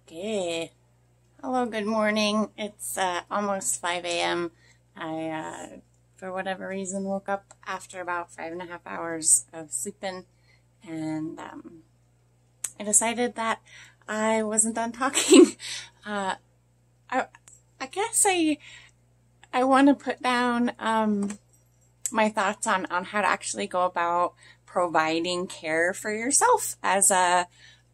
Okay. Hello, good morning. It's almost 5 a.m. I, for whatever reason, woke up after about 5.5 hours of sleeping, and I decided that I wasn't done talking. I guess I want to put down my thoughts on how to actually go about providing care for yourself as a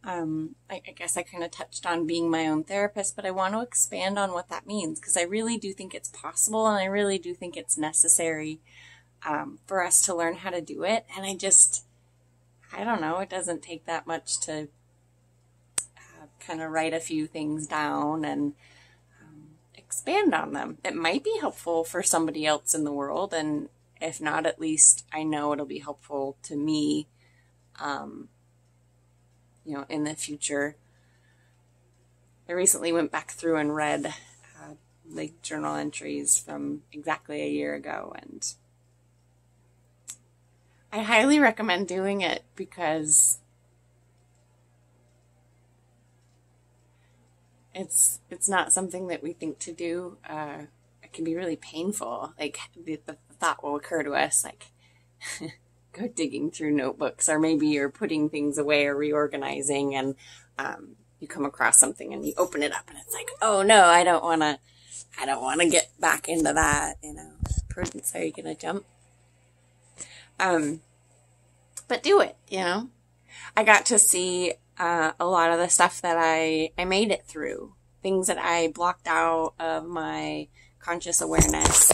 I guess I kind of touched on being my own therapist, but I want to expand on what that means because I really do think it's possible and I really do think it's necessary for us to learn how to do it. And I don't know, it doesn't take that much to kind of write a few things down and expand on them. It might be helpful for somebody else in the world, and if not, at least I know it'll be helpful to me in the future. I recently went back through and read journal entries from exactly a year ago, and I highly recommend doing it because it's not something that we think to do. It can be really painful. Like the thought will occur to us, like go digging through notebooks, or maybe you're putting things away or reorganizing, and you come across something and you open it up and it's like, oh no, I don't want to get back into that. Prudence, are you gonna jump? But do it. I got to see a lot of the stuff that I made it through, things that I blocked out of my conscious awareness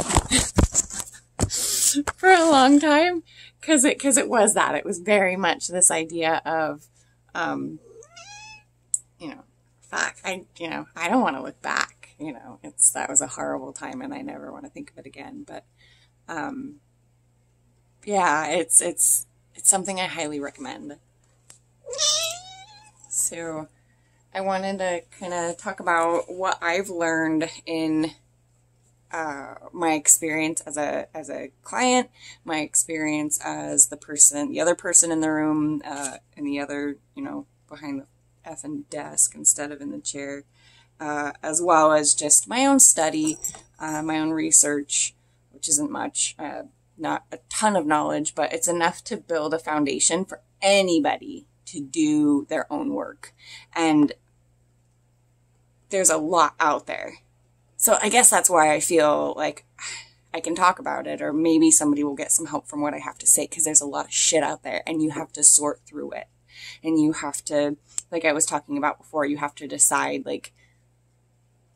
for a long time. Because it was that. It was very much this idea of, fuck, I don't want to look back. That was a horrible time and I never want to think of it again. But, yeah, it's something I highly recommend. So I wanted to kind of talk about what I've learned in my experience as a client, my experience as the other person in the room, and the other, behind the effing desk instead of in the chair, as well as just my own study, my own research, which isn't much, not a ton of knowledge, but it's enough to build a foundation for anybody to do their own work. And there's a lot out there. So I guess that's why I feel like I can talk about it, or maybe somebody will get some help from what I have to say, because there's a lot of shit out there and you have to sort through it. And you have to, like I was talking about before, you have to decide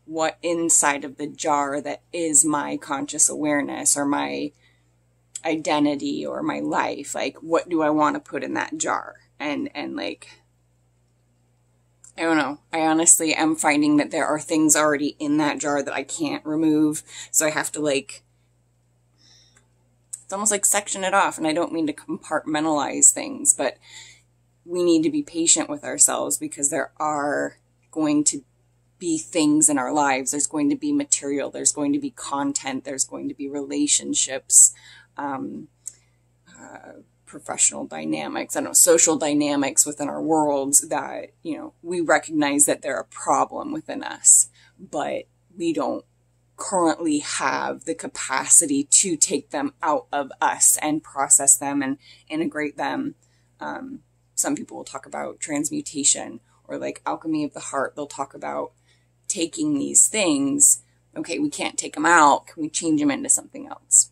what inside of the jar that is my conscious awareness or my identity or my life, what do I want to put in that jar? And I don't know. I honestly am finding that there are things already in that jar that I can't remove. So I have to it's almost like section it off. And I don't mean to compartmentalize things, but we need to be patient with ourselves because there are going to be things in our lives. There's going to be material. There's going to be content. There's going to be relationships, professional dynamics, social dynamics within our worlds that, we recognize that they're a problem within us, but we don't currently have the capacity to take them out of us and process them and integrate them. Some people will talk about transmutation or alchemy of the heart. They'll talk about taking these things. Okay, we can't take them out. Can we change them into something else?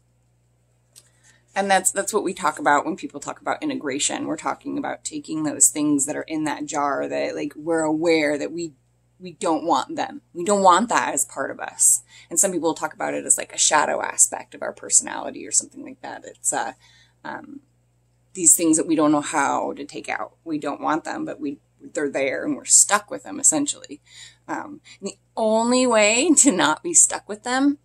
And that's what we talk about when people talk about integration. We're talking about taking those things that are in that jar that we're aware that we don't want them. We don't want that as part of us. And some people will talk about it as a shadow aspect of our personality or something like that. It's these things that we don't know how to take out. We don't want them, but they're there and we're stuck with them essentially. And the only way to not be stuck with them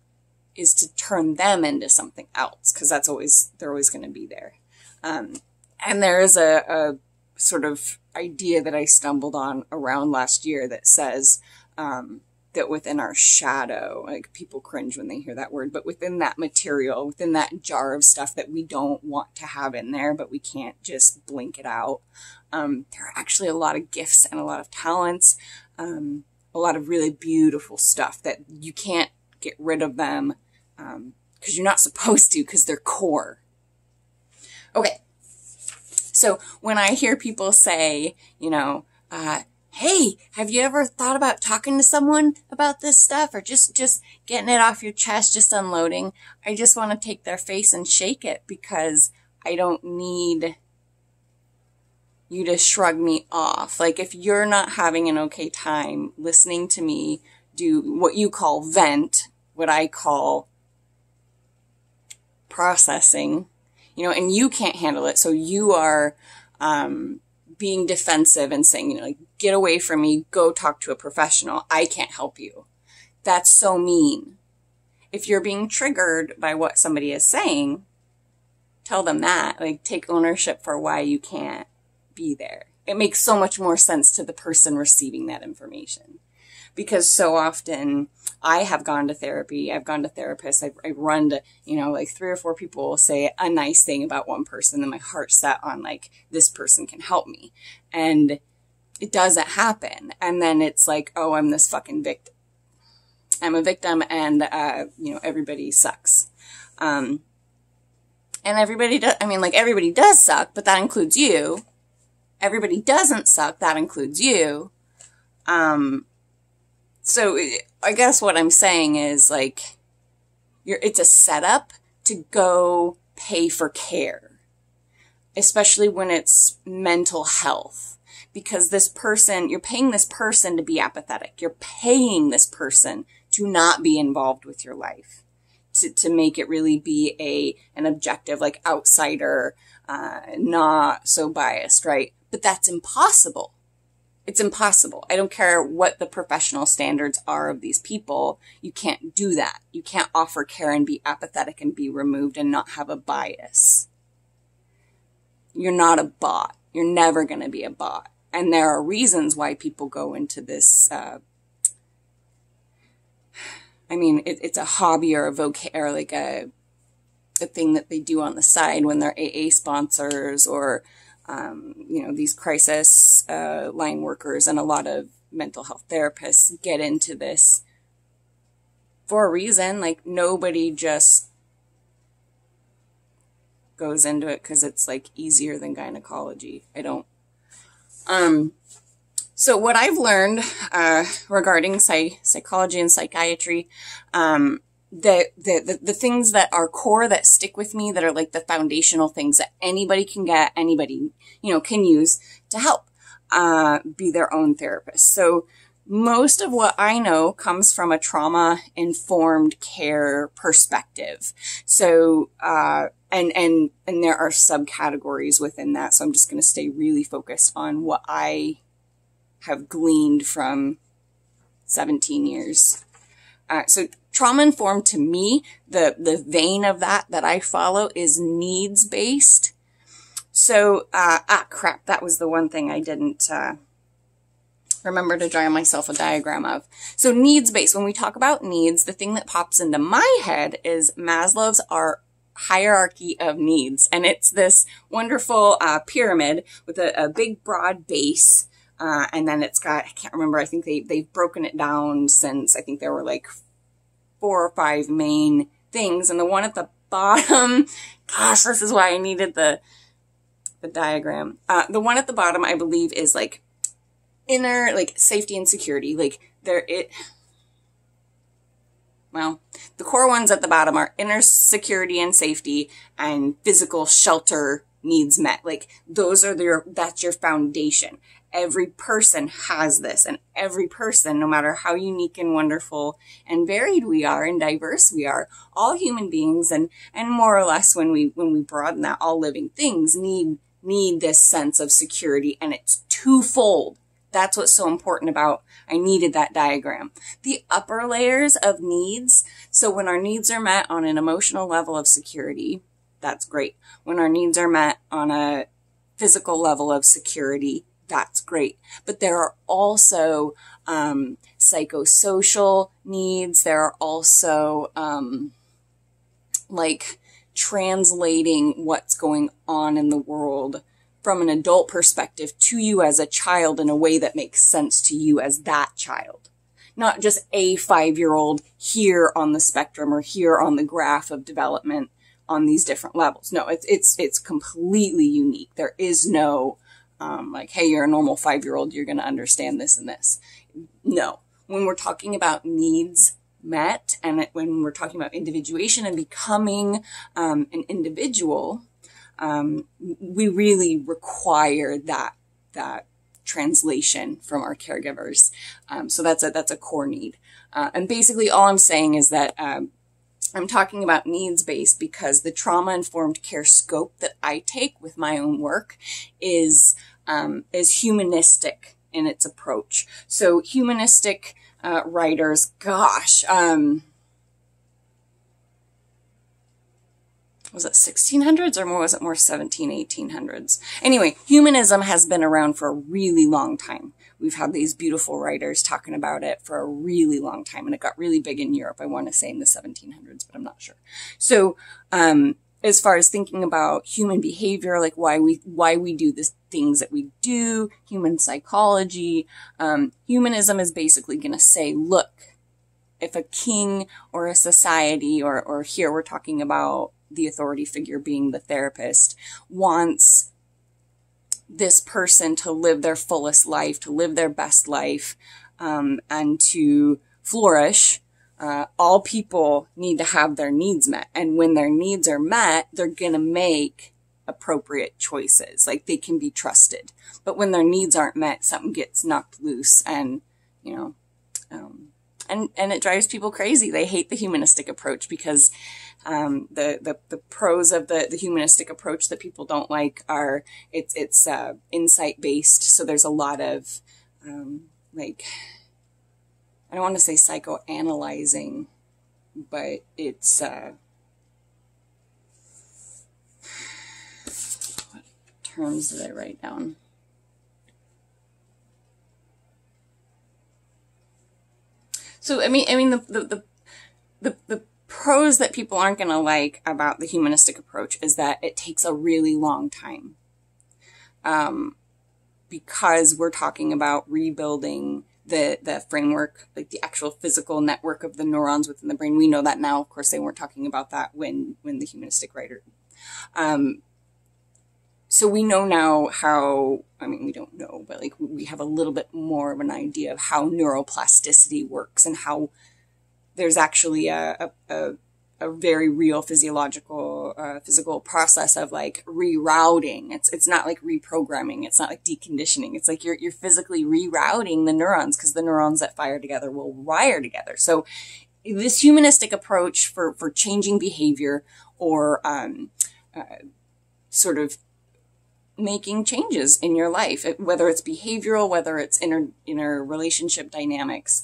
is to turn them into something else, because they're always going to be there. And there is a sort of idea that I stumbled on around last year that says that within our shadow, people cringe when they hear that word, but within that material, within that jar of stuff that we don't want to have in there, but we can't just blink it out, there are actually a lot of gifts and a lot of talents, a lot of really beautiful stuff that you can't get rid of them because you're not supposed to, because they're core. Okay. So when I hear people say, you know, hey, have you ever thought about talking to someone about this stuff, or just getting it off your chest, just unloading? I just want to take their face and shake it, because I don't need you to shrug me off. Like, if you're not having an okay time listening to me do what you call vent, what I call processing, you know, and you can't handle it, so you are being defensive and saying, you know, like, get away from me, go talk to a professional, I can't help you. That's so mean. If you're being triggered by what somebody is saying, tell them that. Like, take ownership for why you can't be there. It makes so much more sense to the person receiving that information. Because so often I have gone to therapy, I've gone to therapists, I've run to, you know, like 3 or 4 people will say a nice thing about one person, and my heart's set on, like, this person can help me. And it doesn't happen. And then it's like, oh, I'm this fucking victim. I'm a victim, and, you know, everybody sucks. And everybody does, I mean, like, everybody does suck, but that includes you. Everybody doesn't suck, that includes you. So I guess what I'm saying is, like, it's a setup to go pay for care, especially when it's mental health, because this person, you're paying this person to be apathetic. You're paying this person to not be involved with your life, to make it really be an objective, like, outsider, not so biased, right? But that's impossible. It's impossible. I don't care what the professional standards are of these people. You can't do that. You can't offer care and be apathetic and be removed and not have a bias. You're not a bot. You're never going to be a bot. And there are reasons why people go into this, I mean, it's a hobby or or like a thing that they do on the side when they're AA sponsors, or you know, these crisis line workers, and a lot of mental health therapists get into this for a reason. Like, nobody just goes into it because it's, like, easier than gynecology. I don't. So what I've learned regarding psychology and psychiatry, the things that are core, that stick with me, that are like the foundational things that anybody can get, anybody, you know, can use to help be their own therapist. So most of what I know comes from a trauma-informed care perspective. So and there are subcategories within that. So I'm just going to stay really focused on what I have gleaned from 17 years. So trauma-informed, to me, the vein of that I follow is needs-based. So, crap, that was the one thing I didn't remember to draw myself a diagram of. So needs-based, when we talk about needs, the thing that pops into my head is Maslow's hierarchy of needs. And it's this wonderful pyramid with a big, broad base. And then it's got, I can't remember, I think they've broken it down since, I think there were like 4 or 5 main things. And the one at the bottom, gosh, this is why I needed the diagram. The one at the bottom, I believe, is like inner, like, safety and security. Like, well, the core ones at the bottom are inner security and safety and physical shelter needs met. Like, those are that's your foundation. Every person has this, and every person, no matter how unique and wonderful and varied we are and diverse we are, all human beings, and more or less when we broaden that, all living things need this sense of security, and it's twofold. That's what's so important about, I needed that diagram. The upper layers of needs, so when our needs are met on an emotional level of security, that's great. When our needs are met on a physical level of security, that's great. But there are also psychosocial needs. There are also like translating what's going on in the world from an adult perspective to you as a child in a way that makes sense to you as that child. not just a 5-year-old here on the spectrum or here on the graph of development on these different levels. No, it's completely unique. There is no, like, hey, you're a normal 5-year-old, you're going to understand this and this. No. When we're talking about needs met, and when we're talking about individuation and becoming an individual, we really require that translation from our caregivers. So that's a core need. And basically all I'm saying is that I'm talking about needs-based because the trauma-informed care scope that I take with my own work is humanistic in its approach. So humanistic writers, gosh, was it 1600s or more? Was it more 1800s? Anyway, humanism has been around for a really long time. We've had these beautiful writers talking about it for a really long time, and it got really big in Europe. I want to say in the 1700s, but I'm not sure. So, as far as thinking about human behavior, like why we do the things that we do, human psychology, humanism is basically going to say, look, if a king or a society, or here we're talking about the authority figure being the therapist, wants this person to live their fullest life, to live their best life, and to flourish, all people need to have their needs met. And when their needs are met, they're going to make appropriate choices. Like, they can be trusted. But when their needs aren't met, something gets knocked loose, and, you know, and it drives people crazy. They hate the humanistic approach because the pros of the humanistic approach that people don't like are it's insight based. So there's a lot of like, I don't want to say psychoanalyzing, but it's what terms did I write down? So I mean the pros that people aren't going to like about the humanistic approach is that it takes a really long time. Because we're talking about rebuilding the framework, like the actual physical network of the neurons within the brain. We know that now. Of course, they weren't talking about that when the humanistic writer. So we know now how, I mean, we don't know, but like we have a little bit more of an idea of how neuroplasticity works and how there's actually a very real physical process of like rerouting. It's not like reprogramming. It's not like deconditioning. It's like you're physically rerouting the neurons, because the neurons that fire together will wire together. So this humanistic approach for changing behavior or sort of making changes in your life, whether it's behavioral, whether it's inner relationship dynamics,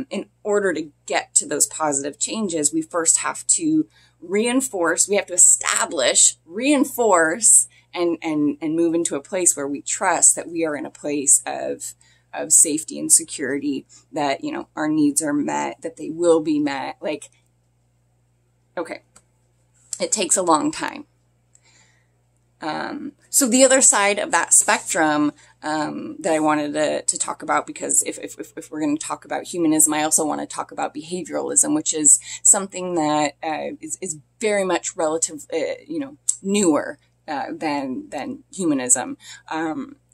in order to get to those positive changes, we first have to reinforce, we have to establish, reinforce, and move into a place where we trust that we are in a place of safety and security, that, you know, our needs are met, that they will be met. Like, okay, it takes a long time. So the other side of that spectrum that I wanted to talk about, because if we're going to talk about humanism, I also want to talk about behavioralism, which is something that is very much relative, newer than humanism.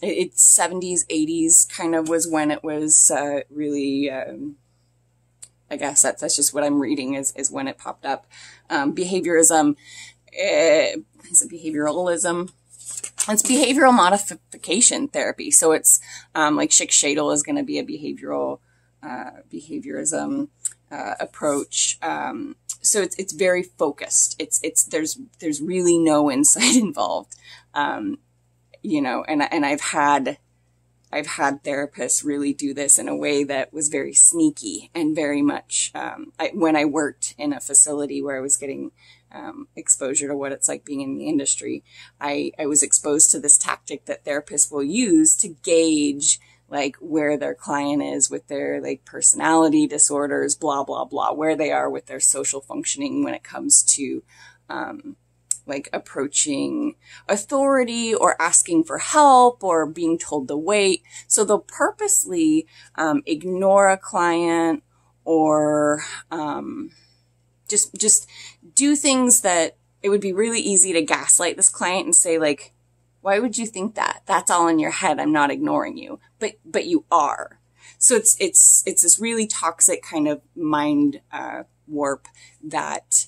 It's 70s, 80s kind of was when it was really, I guess that's just what I'm reading is when it popped up. Behaviorism, is it behavioralism? It's behavioral modification therapy. So it's like Schick Shadel is going to be a behaviorism approach. So it's very focused. There's really no insight involved. And I've had therapists really do this in a way that was very sneaky and very much, when I worked in a facility where I was getting exposure to what it's like being in the industry, I was exposed to this tactic that therapists will use to gauge like where their client is with their like personality disorders, blah, blah, blah, where they are with their social functioning when it comes to like approaching authority or asking for help or being told to wait. So they'll purposely ignore a client or just do things that it would be really easy to gaslight this client and say, like, why would you think that? That's all in your head. I'm not ignoring you, but you are. So it's this really toxic kind of mind warp that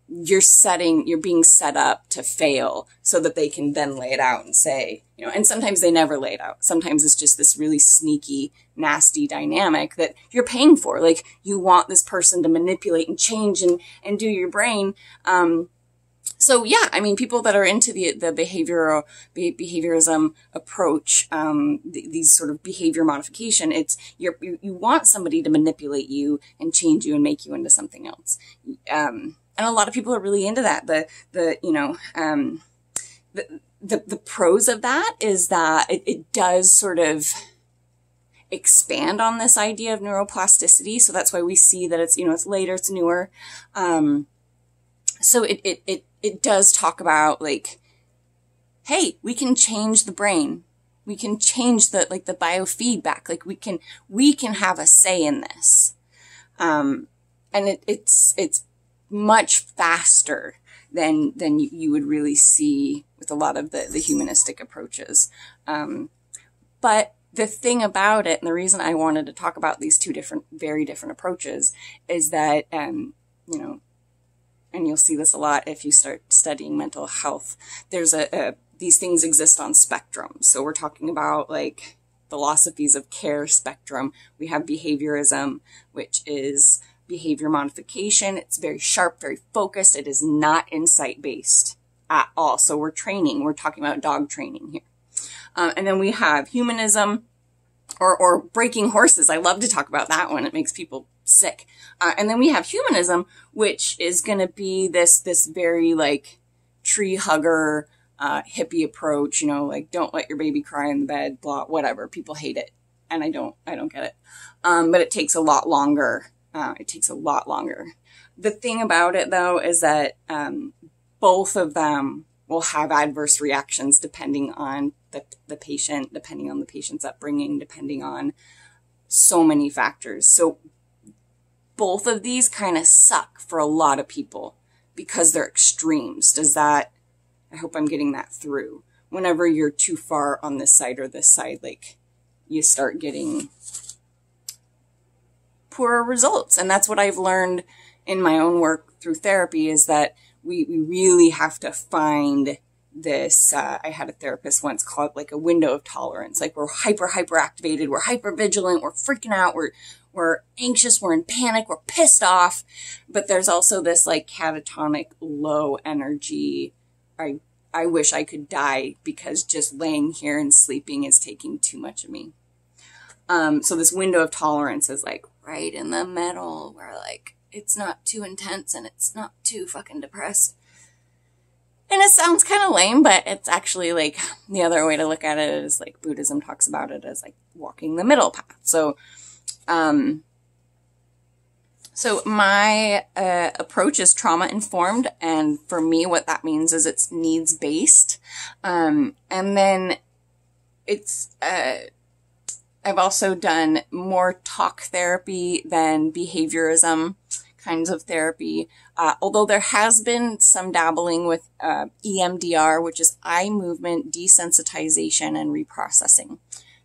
you're being set up to fail so that they can then lay it out and say, you know, and sometimes they never lay it out. Sometimes it's just this really sneaky, nasty dynamic that you're paying for. Like, you want this person to manipulate and change and do your brain. So yeah, I mean, people that are into the behaviorism approach, these sort of behavior modification, you want somebody to manipulate you and change you and make you into something else. And a lot of people are really into that. The pros of that is that it does sort of expand on this idea of neuroplasticity. So that's why we see that it's, you know, it's later, it's newer. So it does talk about, like, hey, we can change the brain. We can change the biofeedback. Like, we can have a say in this. And it's much faster than you would really see with a lot of the humanistic approaches. But the thing about it, and the reason I wanted to talk about these two very different approaches, is that, you know, and you'll see this a lot if you start studying mental health, there's these things exist on spectrums. So we're talking about, like, philosophies of care spectrum. We have behaviorism, which is behavior modification. It's very sharp, very focused. It is not insight-based at all. So we're talking about dog training here. And then we have humanism, or breaking horses. I love to talk about that one. It makes people sick. And then we have humanism, which is going to be this very, like, tree hugger, hippie approach, you know, like, don't let your baby cry in the bed, blah, whatever. People hate it. And I don't get it. But it takes a lot longer. The thing about it, though, is that both of them will have adverse reactions depending on the patient, depending on the patient's upbringing, depending on so many factors. So both of these kind of suck for a lot of people because they're extremes. I hope I'm getting that through. Whenever you're too far on this side or this side, like, you start getting poorer results. And that's what I've learned in my own work through therapy, is that we really have to find this. I had a therapist once call it, like, a window of tolerance. Like, we're hyper activated, we're hyper vigilant, we're freaking out, we're anxious, we're in panic, we're pissed off. But there's also this, like, catatonic low energy. I wish I could die because just laying here and sleeping is taking too much of me. So this window of tolerance is, like, right in the middle, where, like, it's not too intense and it's not too fucking depressed. And it sounds kind of lame, but it's actually, like, the other way to look at it is, like, Buddhism talks about it as, like, walking the middle path. So my approach is trauma informed, and for me, what that means is it's needs based. And then it's I've also done more talk therapy than behaviorism kinds of therapy. Although there has been some dabbling with EMDR, which is eye movement desensitization and reprocessing.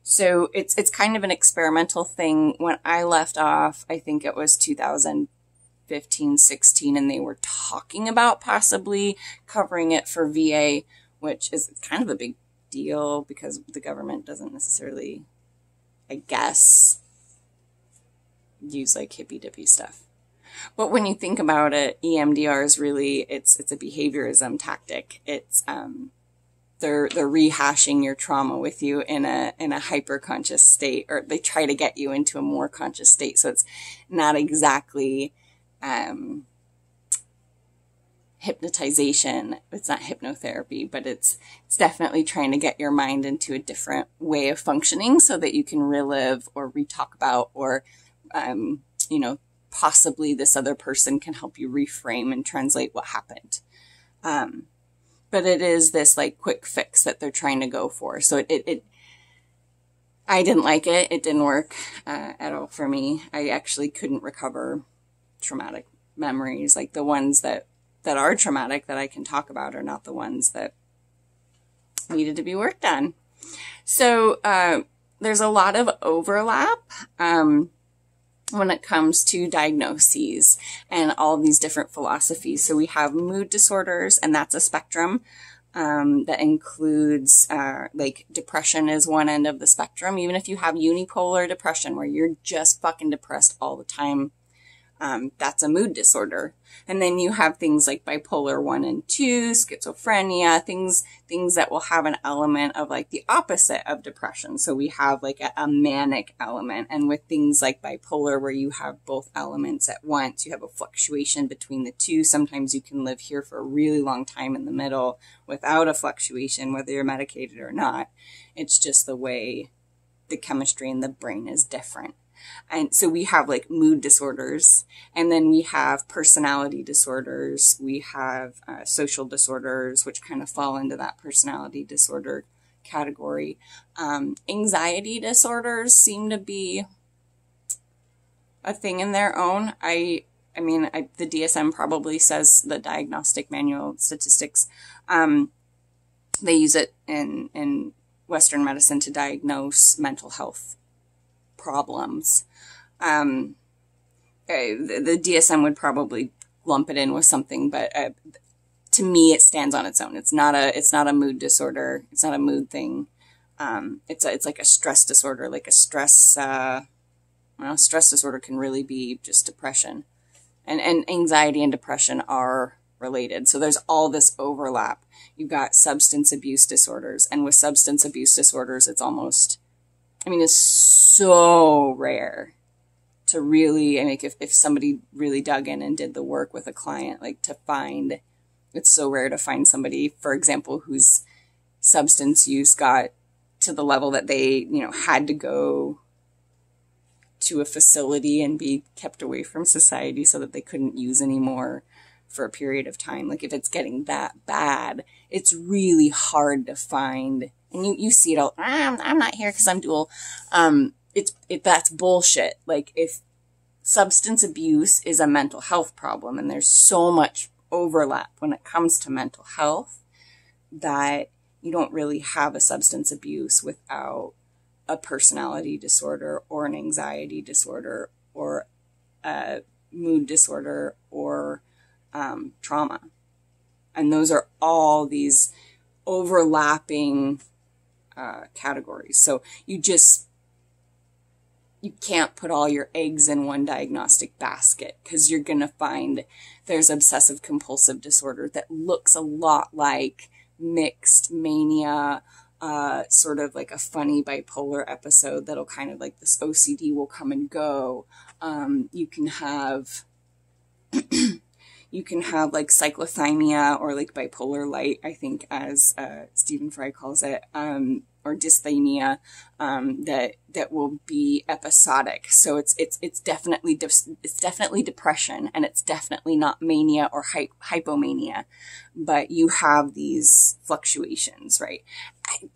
So it's kind of an experimental thing. When I left off, I think it was 2015, 16, and they were talking about possibly covering it for VA, which is kind of a big deal because the government doesn't necessarily, I guess, use, like, hippy dippy stuff. But when you think about it, EMDR is really, it's a behaviorism tactic. It's, they're rehashing your trauma with you in a hyper conscious state, or they try to get you into a more conscious state. So it's not exactly, hypnotization. It's not hypnotherapy, but it's definitely trying to get your mind into a different way of functioning so that you can relive or re-talk about, or, possibly this other person can help you reframe and translate what happened. But it is this like quick fix that they're trying to go for. So I didn't like it. It didn't work at all for me. I actually couldn't recover traumatic memories. Like the ones that are traumatic that I can talk about are not the ones that needed to be worked on. So there's a lot of overlap when it comes to diagnoses and all these different philosophies. So we have mood disorders, and that's a spectrum that includes like depression is one end of the spectrum. Even if you have unipolar depression where you're just fucking depressed all the time, that's a mood disorder. And then you have things like bipolar 1 and 2, schizophrenia, things that will have an element of like the opposite of depression. So we have like a manic element. And with things like bipolar, where you have both elements at once, you have a fluctuation between the two. Sometimes you can live here for a really long time in the middle without a fluctuation, whether you're medicated or not. It's just the way the chemistry in the brain is different. And so we have like mood disorders, and then we have personality disorders. We have social disorders, which kind of fall into that personality disorder category. Anxiety disorders seem to be a thing in their own. I mean, the DSM probably says, the Diagnostic Manual Statistics, they use it in Western medicine to diagnose mental health problems. The DSM would probably lump it in with something, but to me, it stands on its own. It's not a mood disorder. It's not a mood thing. It's like a stress disorder, like a stress disorder can really be just depression, and anxiety and depression are related. So there's all this overlap. You've got substance abuse disorders, and with substance abuse disorders, it's so rare to really, if somebody really dug in and did the work with a client, it's so rare to find somebody, for example, whose substance use got to the level that they, had to go to a facility and be kept away from society so that they couldn't use anymore for a period of time. Like if it's getting that bad, it's really hard to find. And you see it all. I'm not here because I'm dual. That's bullshit. Like if substance abuse is a mental health problem, and there's so much overlap when it comes to mental health, that you don't really have a substance abuse without a personality disorder or an anxiety disorder or a mood disorder or trauma. And those are all these overlapping categories. So you can't put all your eggs in one diagnostic basket, because you're going to find there's obsessive compulsive disorder that looks a lot like mixed mania, sort of like a funny bipolar episode that'll kind of like this OCD will come and go. You can have like cyclothymia, or like bipolar light, I think, as Stephen Fry calls it, or dysthymia, that will be episodic. So it's definitely depression, and it's definitely not mania or hypomania, but you have these fluctuations, right?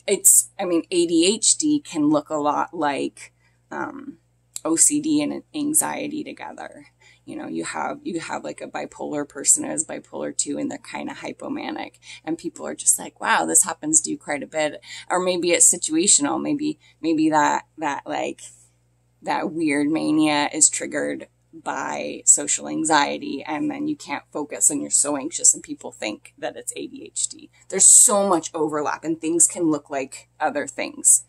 ADHD can look a lot like OCD and anxiety together. You have like a bipolar person who has bipolar 2, and they're kind of hypomanic, and people are just like, wow, this happens to you quite a bit. Or maybe it's situational. Maybe that weird mania is triggered by social anxiety, and then you can't focus and you're so anxious, and people think that it's ADHD. There's so much overlap, and things can look like other things.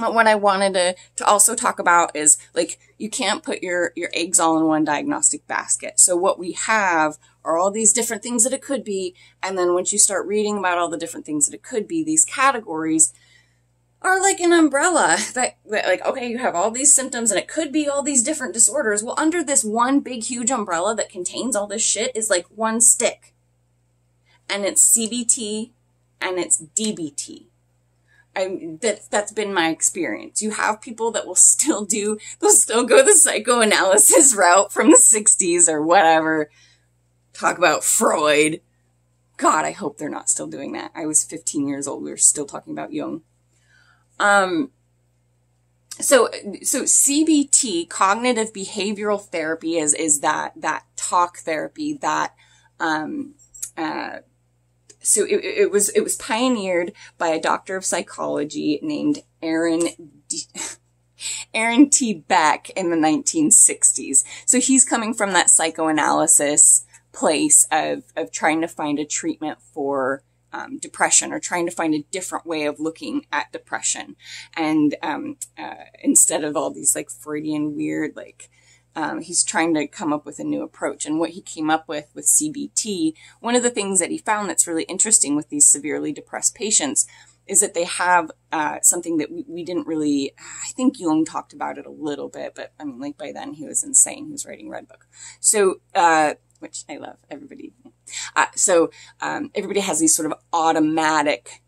But what I wanted to also talk about is, like, you can't put your eggs all in one diagnostic basket. So what we have are all these different things that it could be. And then once you start reading about all the different things that it could be, these categories are like an umbrella that like, okay, you have all these symptoms and it could be all these different disorders. Well, under this one big, huge umbrella that contains all this shit is like one stick. And it's CBT and it's DBT. That's been my experience. You have people that will still go the psychoanalysis route from the 60s or whatever. Talk about Freud. God, I hope they're not still doing that. I was 15 years old. We were still talking about Jung. So CBT, cognitive behavioral therapy, is that talk therapy that, so it was pioneered by a doctor of psychology named Aaron T. Beck in the 1960s. So he's coming from that psychoanalysis place of trying to find a treatment for depression, or trying to find a different way of looking at depression. And instead of all these like Freudian weird, like, he's trying to come up with a new approach. And what he came up with CBT, one of the things that he found that's really interesting with these severely depressed patients is that they have something that we didn't really, I think Jung talked about it a little bit, but I mean, like by then he was insane. He was writing Red Book. So, which I love, everybody. Everybody has these sort of automatic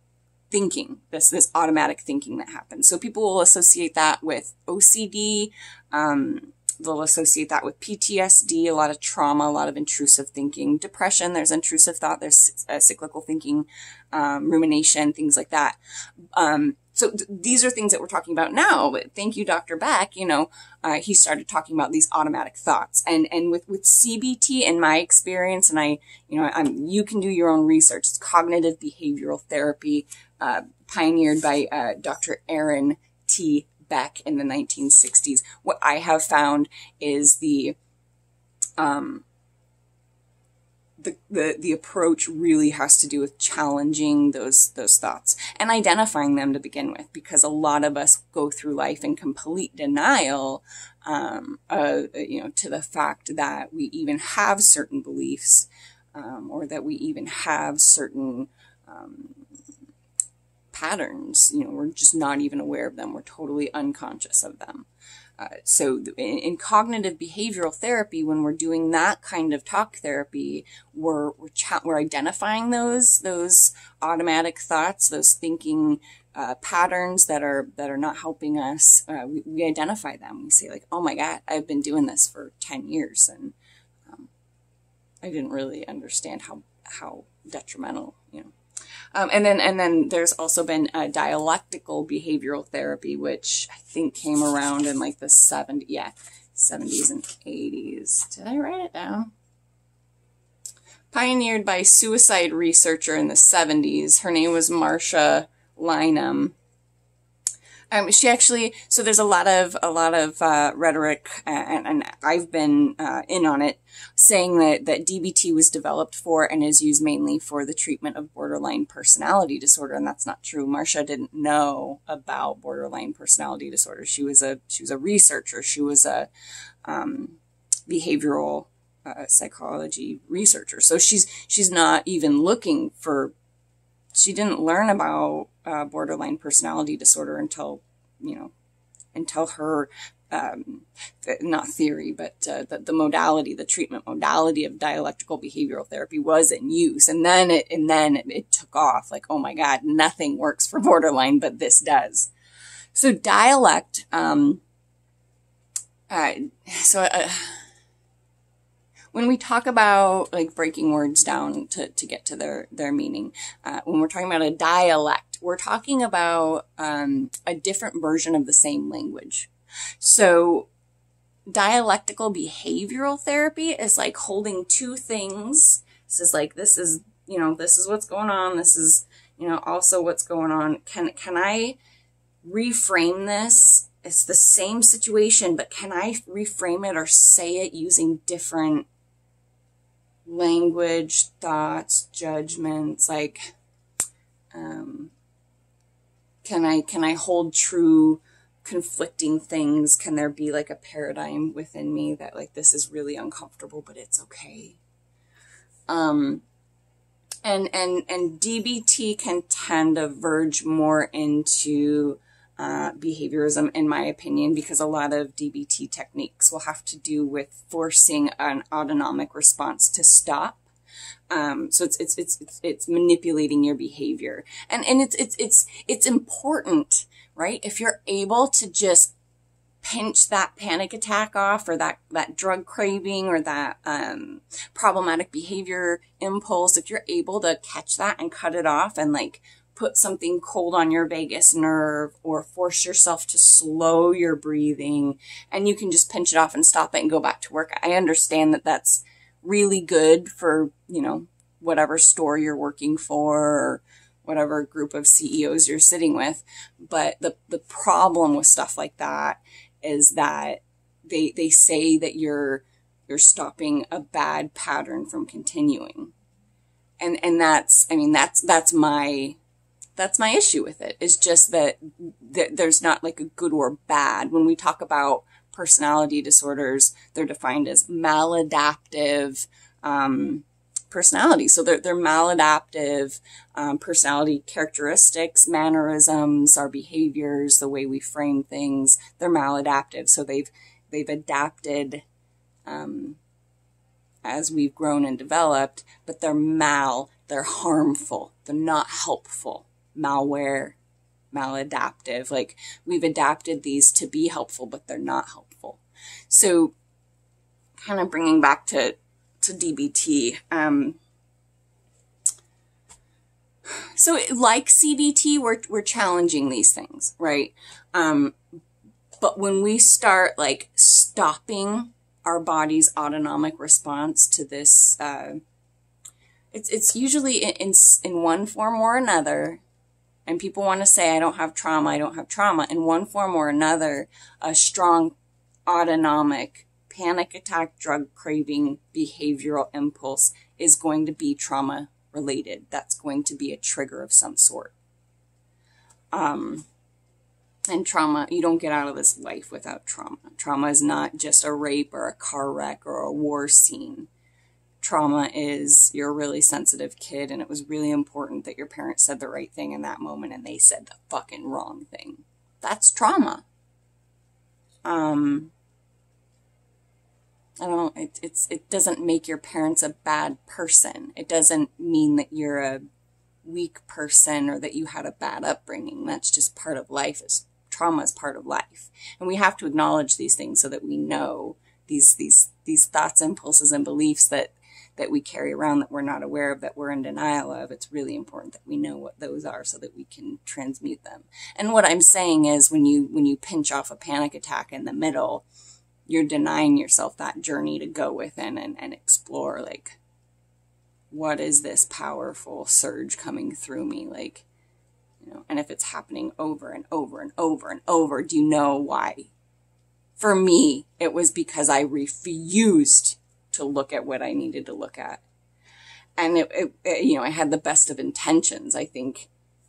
thinking, this automatic thinking that happens. So people will associate that with OCD, they'll associate that with PTSD, a lot of trauma, a lot of intrusive thinking. Depression, there's intrusive thought, there's cyclical thinking, rumination, things like that. So these are things that we're talking about now, but thank you, Dr. Beck, he started talking about these automatic thoughts. And with CBT, in my experience, and you can do your own research, it's cognitive behavioral therapy, pioneered by Dr. Aaron T. Beck in the 1960s. What I have found is the approach really has to do with challenging those thoughts and identifying them to begin with, because a lot of us go through life in complete denial, to the fact that we even have certain beliefs, or that we even have certain patterns. We're just not even aware of them. We're totally unconscious of them. So in cognitive behavioral therapy, when we're doing that kind of talk therapy, we're identifying those automatic thoughts, those thinking patterns that are not helping us. We identify them. We say like, oh my God, I've been doing this for 10 years and I didn't really understand how detrimental, And then there's also been dialectical behavioral therapy, which I think came around in like the 70s and 80s. Did I write it down? Pioneered by suicide researcher in the 70s. Her name was Marcia Lynam. She actually, so there's a lot of rhetoric, and I've been in on it, saying that DBT was developed for and is used mainly for the treatment of borderline personality disorder, and that's not true. Marcia didn't know about borderline personality disorder. She was a researcher. She was a behavioral psychology researcher. So she's not even looking for. She didn't learn about borderline personality disorder until her, not theory, but the modality, the treatment modality of dialectical behavioral therapy was in use. And then it took off. Like, oh my God, nothing works for borderline, but this does. So dialect, when we talk about like breaking words down to get to their meaning, when we're talking about a dialect, we're talking about a different version of the same language. So dialectical behavioral therapy is like holding two things. This is what's going on. This is, also what's going on. Can I reframe this? It's the same situation, but can I reframe it or say it using different language, thoughts, judgments? Like, can I hold true conflicting things? Can there be like a paradigm within me that like, this is really uncomfortable, but it's okay? And DBT can tend to verge more into behaviorism, in my opinion, because a lot of DBT techniques will have to do with forcing an autonomic response to stop. So it's manipulating your behavior, and it's important, right? If you're able to just pinch that panic attack off, or that drug craving, or that problematic behavior impulse, if you're able to catch that and cut it off and like put something cold on your vagus nerve, or force yourself to slow your breathing, and you can just pinch it off and stop it and go back to work. I understand that that's really good for, you know, whatever store you're working for, or whatever group of CEOs you're sitting with. But the problem with stuff like that is that they say that you're stopping a bad pattern from continuing. And that's, I mean, that's my issue with it, is just that there's not like a good or bad. When we talk about personality disorders, they're defined as maladaptive personality. So they're maladaptive personality characteristics, mannerisms, our behaviors, the way we frame things. They're maladaptive. So they've adapted as we've grown and developed, but they're harmful. They're not helpful. Malware, maladaptive. Like, we've adapted these to be helpful, but they're not helpful. So kind of bringing back to DBT. So like CBT, we're challenging these things, right? But when we start like stopping our body's autonomic response to this, it's usually in one form or another. And people want to say, I don't have trauma. In one form or another, a strong autonomic panic attack, drug craving, behavioral impulse is going to be trauma related. That's going to be a trigger of some sort. And trauma, you don't get out of this life without trauma. Trauma is not just a rape or a car wreck or a war scene. Trauma is, you're a really sensitive kid, and it was really important that your parents said the right thing in that moment and they said the fucking wrong thing. That's trauma. I don't know, it doesn't make your parents a bad person. It doesn't mean that you're a weak person or that you had a bad upbringing. That's just part of life. Trauma is part of life. And we have to acknowledge these things so that we know these thoughts, impulses, and beliefs that we carry around that we're not aware of, that we're in denial of. It's really important that we know what those are so that we can transmute them. And what I'm saying is, when you pinch off a panic attack in the middle, you're denying yourself that journey to go within and explore, like, what is this powerful surge coming through me? Like, you know, and if it's happening over and over and over and over, do you know why? For me, it was because I refused to look at what I needed to look at. And it you know, I had the best of intentions. I think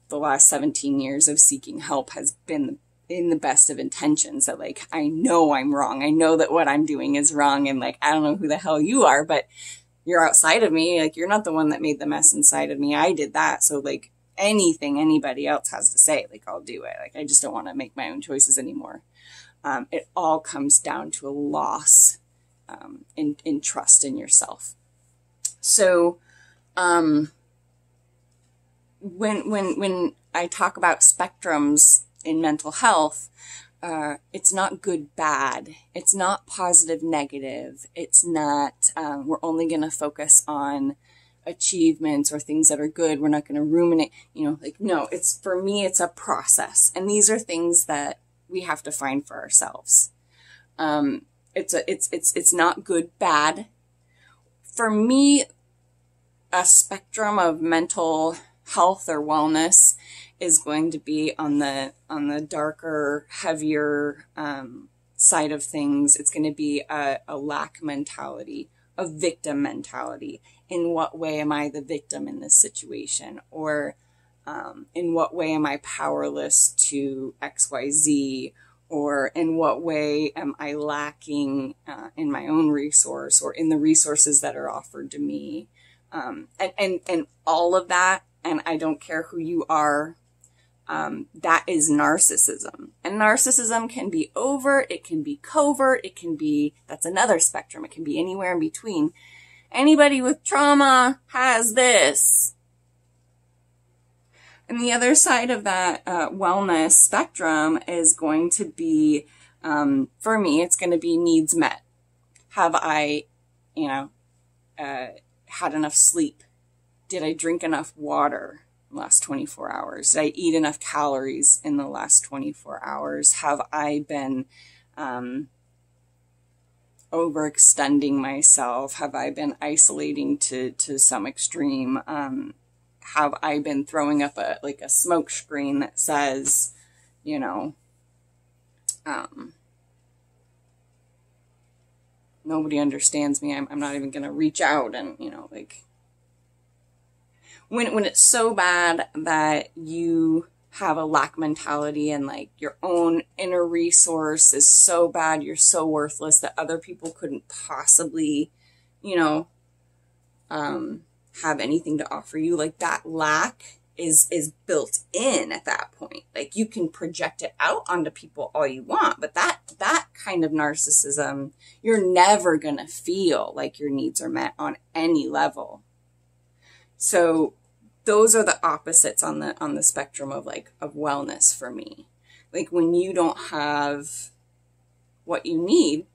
the last 17 years of seeking help has been in the best of intentions, that like, I know I'm wrong. I know that what I'm doing is wrong. And like, I don't know who the hell you are, but you're outside of me. Like, you're not the one that made the mess inside of me. I did that. So like, anything anybody else has to say, like, I'll do it. Like, I just don't want to make my own choices anymore. It all comes down to a loss in trust in yourself. So when I talk about spectrums in mental health, it's not good, bad. It's not positive, negative. It's not, we're only going to focus on achievements or things that are good. We're not going to ruminate, you know, like, no, it's, for me, it's a process. And these are things that we have to find for ourselves. It's not good, bad. For me, a spectrum of mental health or wellness is going to be on the darker, heavier side of things. It's going to be a lack mentality, a victim mentality. In what way am I the victim in this situation? Or in what way am I powerless to XYZ? Or in what way am I lacking in my own resource or in the resources that are offered to me? And all of that, and I don't care who you are, that is narcissism. And narcissism can be overt, it can be covert, it can be, that's another spectrum. It can be anywhere in between. Anybody with trauma has this. And the other side of that wellness spectrum is going to be, for me, it's going to be needs met. Have I, had enough sleep? Did I drink enough water in the last 24 hours? Did I eat enough calories in the last 24 hours? Have I been overextending myself? Have I been isolating to some extreme? Have I been throwing up a smoke screen that says, nobody understands me. I'm not even going to reach out. And, when it's so bad that you have a lack mentality and your own inner resource is so bad, you're so worthless that other people couldn't possibly, have anything to offer you, that lack is built in at that point. You can project it out onto people all you want, but that kind of narcissism, you're never gonna feel like your needs are met on any level. So those are the opposites on the spectrum of wellness for me. When you don't have what you need,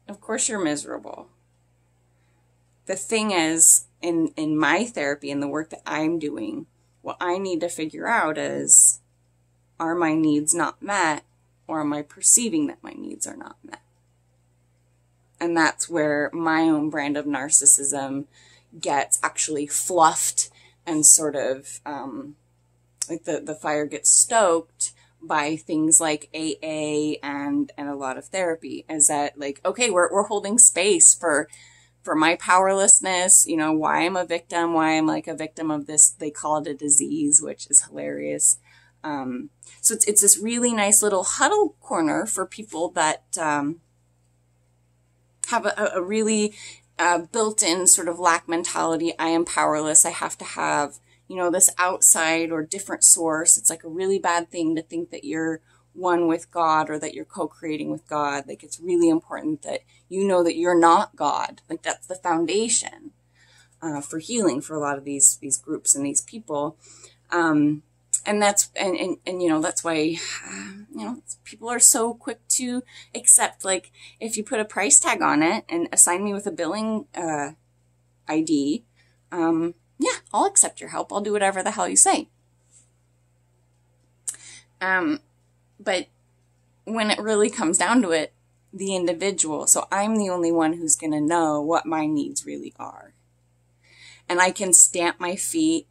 of course you're miserable. The thing is, in my therapy and the work that I'm doing, what I need to figure out is, are my needs not met, or am I perceiving that my needs are not met? And that's where my own brand of narcissism gets actually fluffed and sort of, the fire gets stoked by things like AA and a lot of therapy, is that okay, we're holding space for my powerlessness, why I'm a victim, why I'm a victim of this, they call it a disease, which is hilarious. So it's this really nice little huddle corner for people that have a really built-in sort of lack mentality. I am powerless. I have to have, this outside or different source. It's a really bad thing to think that you're one with God or that you're co-creating with God. It's really important that that you're not God. That's the foundation for healing for a lot of these groups and these people. And that's that's why people are so quick to accept, if you put a price tag on it and assign me with a billing ID, yeah, I'll accept your help. I'll do whatever the hell you say. But when it really comes down to it, the individual, so I'm the only one who's going to know what my needs really are. And I can stamp my feet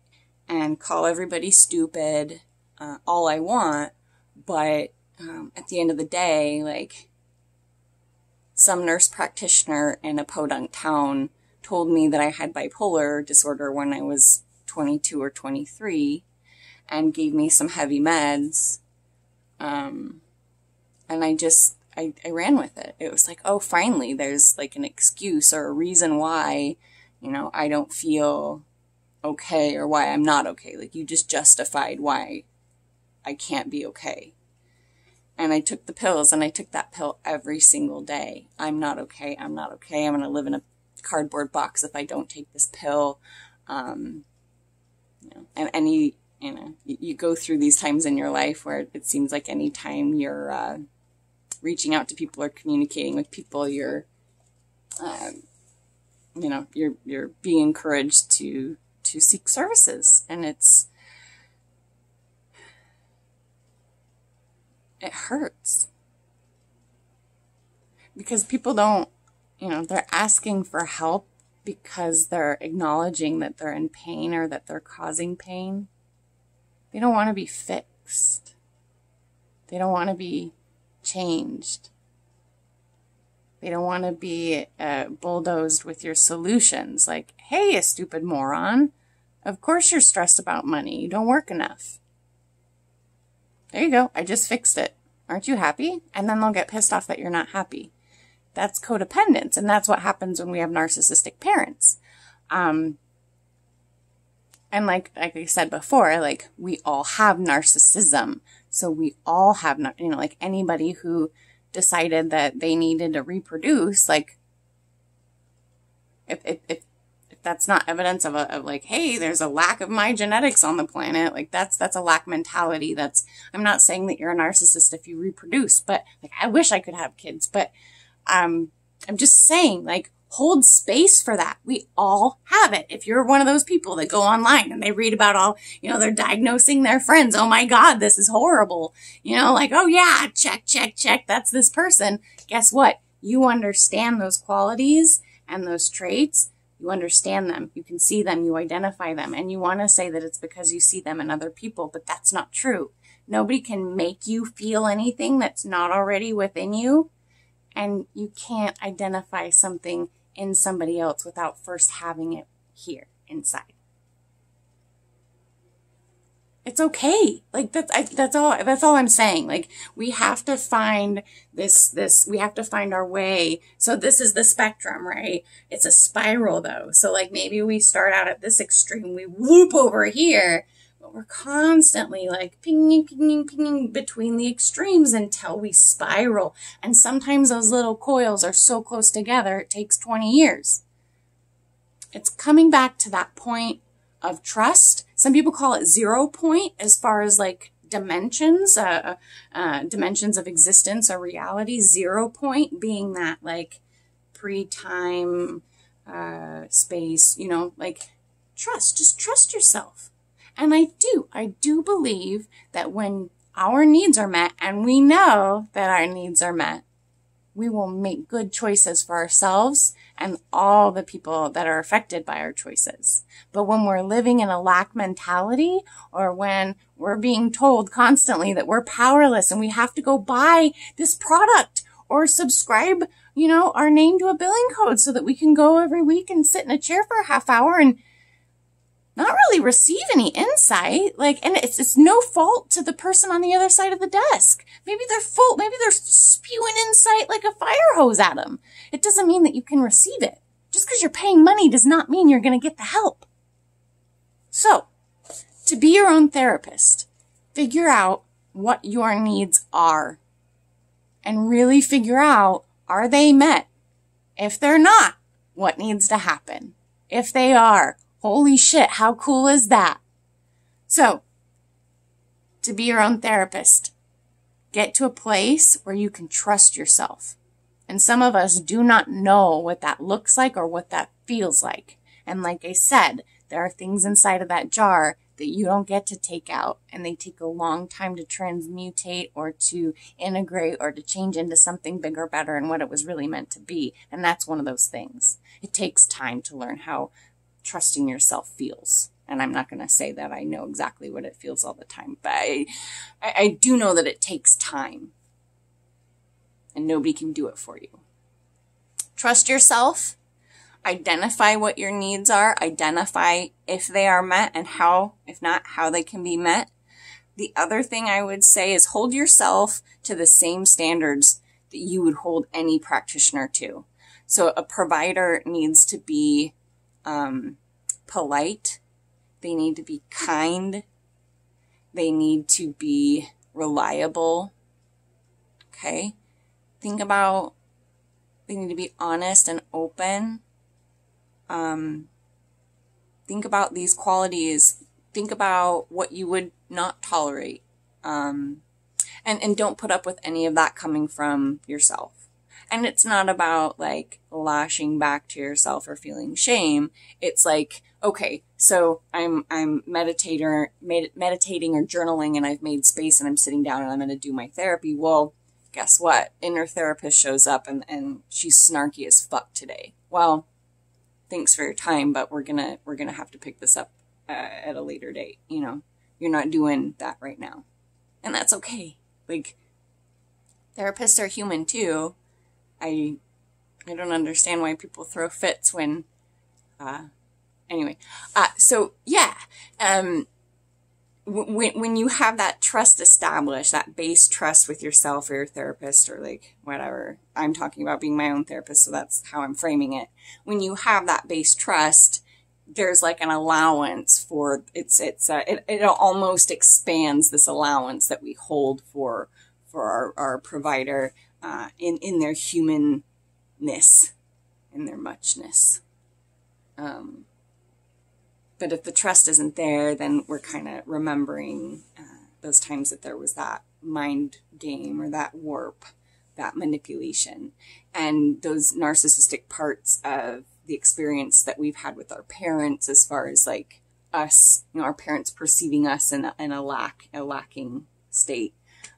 and call everybody stupid all I want, but at the end of the day, some nurse practitioner in a podunk town told me that I had bipolar disorder when I was 22 or 23 and gave me some heavy meds. And I ran with it. It was oh, finally, there's an excuse or a reason why, I don't feel okay or why I'm not okay. You just justified why I can't be okay. And I took the pills, and I took that pill every single day. I'm not okay. I'm not okay. I'm going to live in a cardboard box if I don't take this pill. And you go through these times in your life where it seems like any time you're reaching out to people or communicating with people, you're being encouraged to seek services, and it hurts because people don't, they're asking for help because they're acknowledging that they're in pain or that they're causing pain. They don't want to be fixed. They don't want to be changed. They don't want to be bulldozed with your solutions. Hey, you stupid moron. Of course you're stressed about money. You don't work enough. There you go. I just fixed it. Aren't you happy? And then they'll get pissed off that you're not happy. That's codependence. And that's what happens when we have narcissistic parents. And like I said before, we all have narcissism. So we all have, anybody who decided that they needed to reproduce, if that's not evidence of like, hey, there's a lack of my genetics on the planet. Like that's a lack mentality. I'm not saying that you're a narcissist if you reproduce, but like, I wish I could have kids, but, I'm just saying, like, hold space for that. We all have it. If you're one of those people that go online and they read about all, they're diagnosing their friends. Oh my God, this is horrible. Like, oh yeah, check, check, check. That's this person. Guess what? You understand those qualities and those traits. You understand them. You can see them. You identify them. And you want to say that it's because you see them in other people, but that's not true. Nobody can make you feel anything that's not already within you. And you can't identify something in somebody else without first having it here inside. It's okay. Like that's all I'm saying. Like we have to find we have to find our way. So this is the spectrum, right? It's a spiral though. So like maybe we start out at this extreme, we loop over here, but we're constantly like pinging, pinging, pinging between the extremes until we spiral. And sometimes those little coils are so close together, it takes 20 years. It's coming back to that point of trust. Some people call it 0 point as far as like dimensions, dimensions of existence or reality. 0 point being that like pre-time, space, like trust, just trust yourself. And I do believe that when our needs are met, and we know that our needs are met, we will make good choices for ourselves and all the people that are affected by our choices. But when we're living in a lack mentality, or when we're being told constantly that we're powerless and we have to go buy this product or subscribe, our name to a billing code so that we can go every week and sit in a chair for a half hour and not really receive any insight, like, and it's no fault to the person on the other side of the desk. Maybe they're spewing insight like a fire hose at them. It doesn't mean that you can receive it. Just because you're paying money does not mean you're going to get the help. So, to be your own therapist, figure out what your needs are and really figure out, are they met? If they're not, what needs to happen? If they are, holy shit, how cool is that? So, to be your own therapist, get to a place where you can trust yourself. And some of us do not know what that looks like or what that feels like. And like I said, there are things inside of that jar that you don't get to take out, and they take a long time to transmutate or to integrate or to change into something bigger, better, and what it was really meant to be. And that's one of those things. It takes time to learn how trusting yourself feels. And I'm not going to say that I know exactly what it feels all the time, but I do know that it takes time, and nobody can do it for you. Trust yourself. Identify what your needs are. Identify if they are met and how, if not, how they can be met. The other thing I would say is hold yourself to the same standards that you would hold any practitioner to. So a provider needs to be polite. They need to be kind. They need to be reliable. Okay? They need to be honest and open. Think about these qualities. Think about what you would not tolerate. And don't put up with any of that coming from yourself. And it's not about like lashing back to yourself or feeling shame. It's like, okay, so I'm meditating or journaling, and I've made space and I'm sitting down and I'm going to do my therapy. Well, guess what? Inner therapist shows up and she's snarky as fuck today. Well, thanks for your time, but we're gonna have to pick this up at a later date. You're not doing that right now, and that's okay. Like, therapists are human too. I don't understand why people throw fits when, anyway. So yeah, when you have that trust established, that base trust with yourself or your therapist or like whatever, I'm talking about being my own therapist, so that's how I'm framing it. When you have that base trust, there's like an allowance for it almost expands this allowance that we hold for our provider in their humanness, in their muchness. But if the trust isn't there, then we're kind of remembering those times that there was that mind game or that warp, that manipulation, and those narcissistic parts of the experience that we've had with our parents, as far as like us, our parents perceiving us in a lacking state.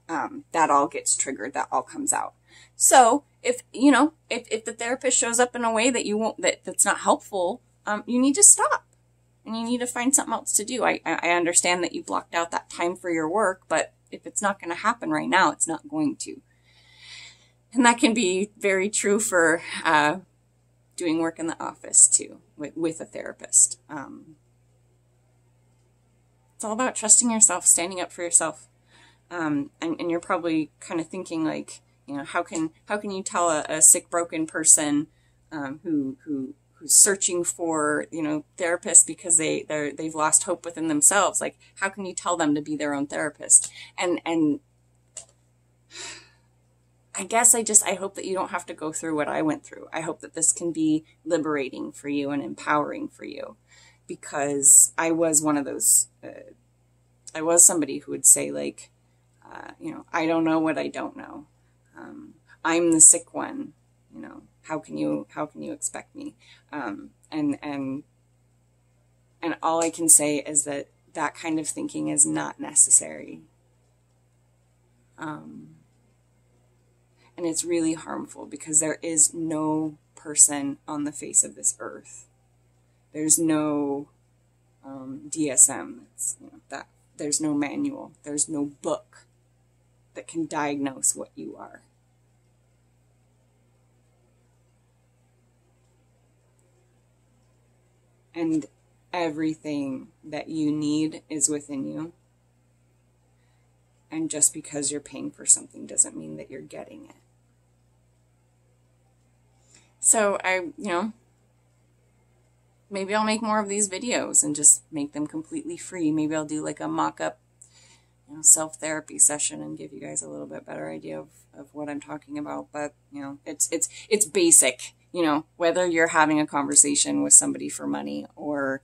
That all gets triggered. That all comes out. So if the therapist shows up in a way that that's not helpful, you need to stop. And you need to find something else to do. I understand that you blocked out that time for your work, but if it's not going to happen right now, it's not going to. And that can be very true for doing work in the office too, with a therapist. It's all about trusting yourself, standing up for yourself. And you're probably kind of thinking like, how can you tell a sick, broken person who's searching for, therapists because they've lost hope within themselves. Like, how can you tell them to be their own therapist? And I guess I hope that you don't have to go through what I went through. I hope that this can be liberating for you and empowering for you, because I was one of those, I was somebody who would say like, I don't know what I don't know. I'm the sick one, how can you expect me? And all I can say is that kind of thinking is not necessary. And it's really harmful, because there is no person on the face of this earth. There's no DSM. There's no manual. There's no book that can diagnose what you are. And everything that you need is within you. And just because you're paying for something doesn't mean that you're getting it. So maybe I'll make more of these videos and just make them completely free. Maybe I'll do like a mock-up, self-therapy session and give you guys a little bit better idea of what I'm talking about. But, it's basic. Whether you're having a conversation with somebody for money or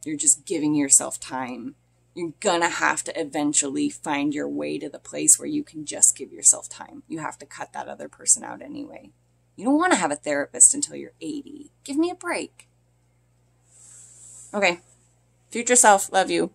you're just giving yourself time, you're gonna have to eventually find your way to the place where you can just give yourself time. You have to cut that other person out anyway. You don't want to have a therapist until you're 80. Give me a break. Okay. Future self, love you.